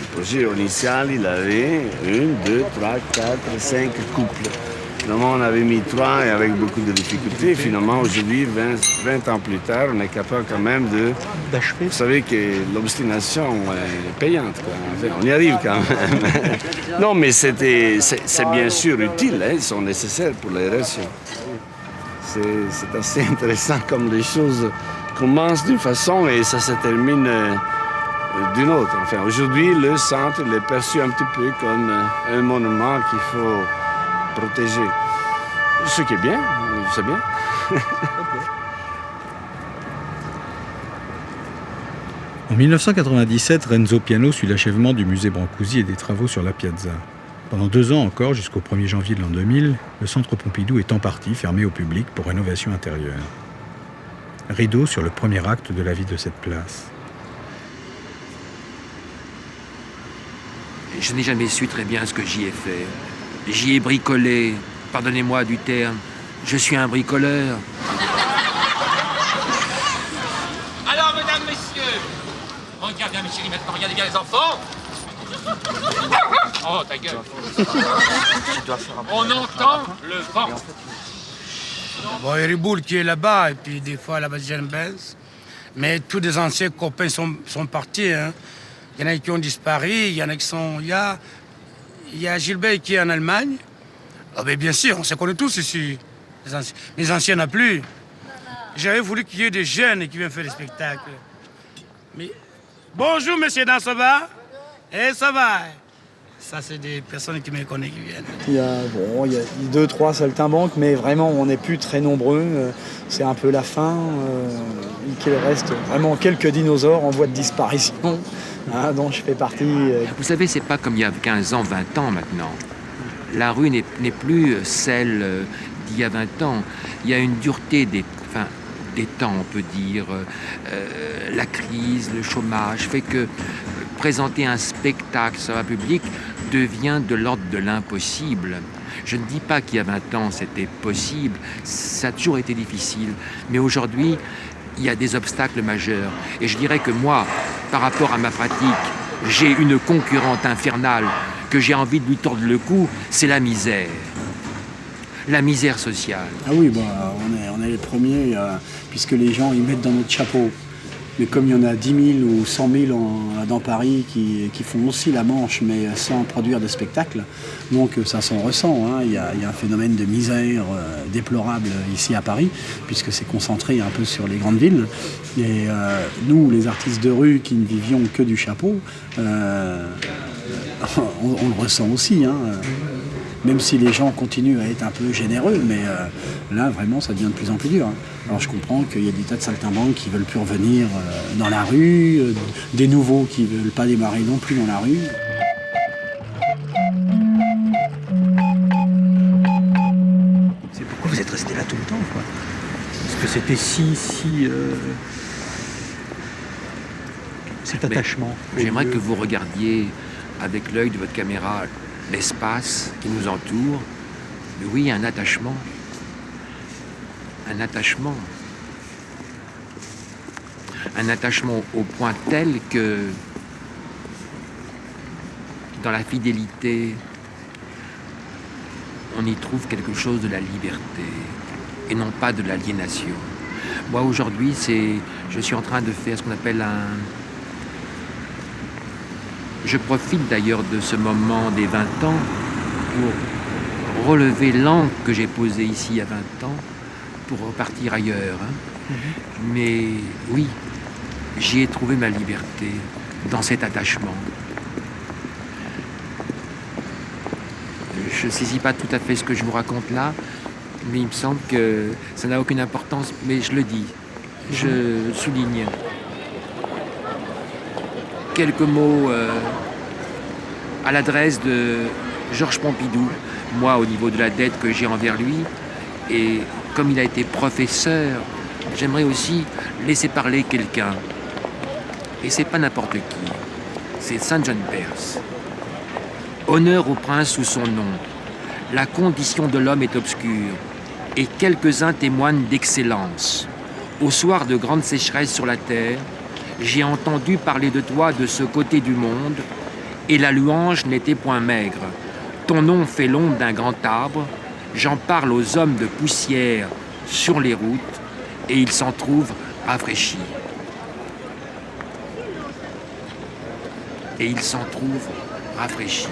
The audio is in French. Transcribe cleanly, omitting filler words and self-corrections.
Le projet initial, il avait 1, 2, 3, 4, 5 couples. Finalement, on avait mis 3 et avec beaucoup de difficultés. Finalement, aujourd'hui, 20 ans plus tard, on est capable quand même d'achever. Vous savez que l'obstination est payante, quoi. Enfin, on y arrive quand même. Non, mais c'est bien sûr utile, hein, ils sont nécessaires pour l'aération. C'est assez intéressant comme les choses commencent d'une façon et ça se termine d'une autre. Enfin, aujourd'hui, le centre il est perçu un petit peu comme un monument qu'il faut protéger. Ce qui est bien, c'est bien. En 1997, Renzo Piano suit l'achèvement du musée Brancusi et des travaux sur la piazza. Pendant 2 ans encore, jusqu'au 1er janvier de l'an 2000, le centre Pompidou est en partie fermé au public pour rénovation intérieure. Rideau sur le premier acte de la vie de cette place. Je n'ai jamais su très bien ce que j'y ai fait. J'y ai bricolé, pardonnez-moi du terme, je suis un bricoleur. Alors, mesdames, messieurs, regarde bien, mes chéris, maintenant, regardez bien les enfants. Oh, ta gueule. On entend le vent. Bon, il y a Riboul qui est là-bas, et puis des fois là-bas, j'aime baisse. Mais tous les anciens copains sont partis. Hein. Il y en a qui ont disparu, il y en a qui sont... Il y a Gilbert qui est en Allemagne. Ah ben bien sûr, on se connaît tous ici. Les anciens n'ont plus. J'avais voulu qu'il y ait des jeunes qui viennent faire des spectacles. Mais... Bonjour, monsieur, ça va? Eh, ça va. Ça, c'est des personnes qui me connaissent qui viennent. Il y a 2, 3 saltimbanques, mais vraiment, on n'est plus très nombreux. C'est un peu la fin. Il reste vraiment quelques dinosaures en voie de disparition, hein, dont je fais partie. Vous savez, c'est pas comme il y a 15 ans, 20 ans maintenant. La rue n'est plus celle d'il y a 20 ans. Il y a une dureté des temps, on peut dire. La crise, le chômage fait que présenter un spectacle sur un public devient de l'ordre de l'impossible. Je ne dis pas qu'il y a 20 ans c'était possible, ça a toujours été difficile, mais aujourd'hui il y a des obstacles majeurs. Et je dirais que moi, par rapport à ma pratique, j'ai une concurrente infernale que j'ai envie de lui tordre le cou, c'est la misère. La misère sociale. Ah oui, on est les premiers, puisque les gens ils mettent dans notre chapeau. Mais comme il y en a 10 000 ou 100 000 dans Paris qui font aussi la Manche, mais sans produire de spectacle, donc ça s'en ressent. Hein. Il y a un phénomène de misère déplorable ici à Paris, puisque c'est concentré un peu sur les grandes villes. Et nous, les artistes de rue qui ne vivions que du chapeau, on le ressent aussi. Hein. Même si les gens continuent à être un peu généreux, mais là, vraiment, ça devient de plus en plus dur. Hein. Alors, je comprends qu'il y a des tas de saltimbanques qui ne veulent plus revenir dans la rue, des nouveaux qui ne veulent pas démarrer non plus dans la rue. C'est pourquoi vous êtes resté là tout le temps, quoi. Parce que c'était cet attachement. J'aimerais que vous regardiez avec l'œil de votre caméra l'espace qui nous entoure. Mais oui, un attachement. Un attachement. Un attachement au point tel que dans la fidélité, on y trouve quelque chose de la liberté et non pas de l'aliénation. Moi, aujourd'hui, je suis en train de faire ce qu'on appelle Je profite d'ailleurs de ce moment des 20 ans pour relever l'angle que j'ai posé ici il y a 20 ans pour repartir ailleurs. Hein. Mais oui, j'y ai trouvé ma liberté dans cet attachement. Je ne saisis pas tout à fait ce que je vous raconte là, mais il me semble que ça n'a aucune importance, mais je le dis, je souligne. Quelques mots à l'adresse de Georges Pompidou, moi au niveau de la dette que j'ai envers lui, et comme il a été professeur, j'aimerais aussi laisser parler quelqu'un. Et c'est pas n'importe qui, c'est Saint John Perse. Honneur au prince sous son nom. La condition de l'homme est obscure, et quelques-uns témoignent d'excellence. Au soir de grande sécheresse sur la terre, j'ai entendu parler de toi de ce côté du monde, Et la louange n'était point maigre. Ton nom fait l'ombre d'un grand arbre. J'en parle aux hommes de poussière sur les routes, et ils s'en trouvent rafraîchis. Et ils s'en trouvent rafraîchis.